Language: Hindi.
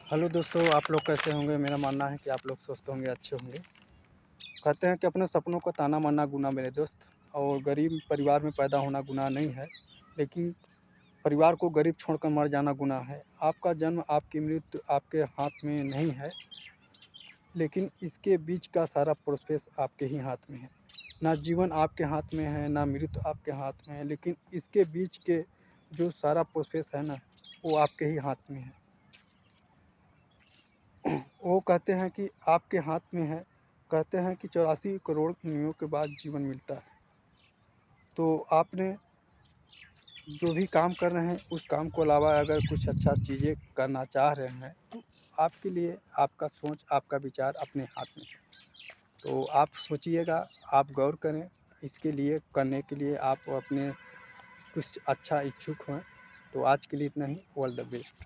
हेलो दोस्तों, आप लोग कैसे होंगे? मेरा मानना है कि आप लोग स्वस्थ होंगे, अच्छे होंगे। कहते हैं कि अपने सपनों को ताना मारना गुनाह मेरे दोस्त, और गरीब परिवार में पैदा होना गुनाह नहीं है, लेकिन परिवार को गरीब छोड़कर मर जाना गुनाह है। आपका जन्म, आपकी मृत्यु आपके हाथ में नहीं है, लेकिन इसके बीच का सारा प्रोसेस आपके ही हाथ में है। ना जीवन आपके हाथ में है, ना मृत्यु आपके हाथ में है, लेकिन इसके बीच के जो सारा प्रोसेस है ना, वो आपके ही हाथ में है। वो कहते हैं कि आपके हाथ में है। कहते हैं कि 84 करोड़ उंगलियों के बाद जीवन मिलता है। तो आपने जो भी काम कर रहे हैं, उस काम को अलावा अगर कुछ अच्छा चीज़ें करना चाह रहे हैं, तो आपके लिए आपका सोच, आपका विचार अपने हाथ में है। तो आप सोचिएगा, आप गौर करें, इसके लिए करने के लिए आप अपने कुछ अच्छा इच्छुक हों। तो आज के लिए इतना ही। All the best.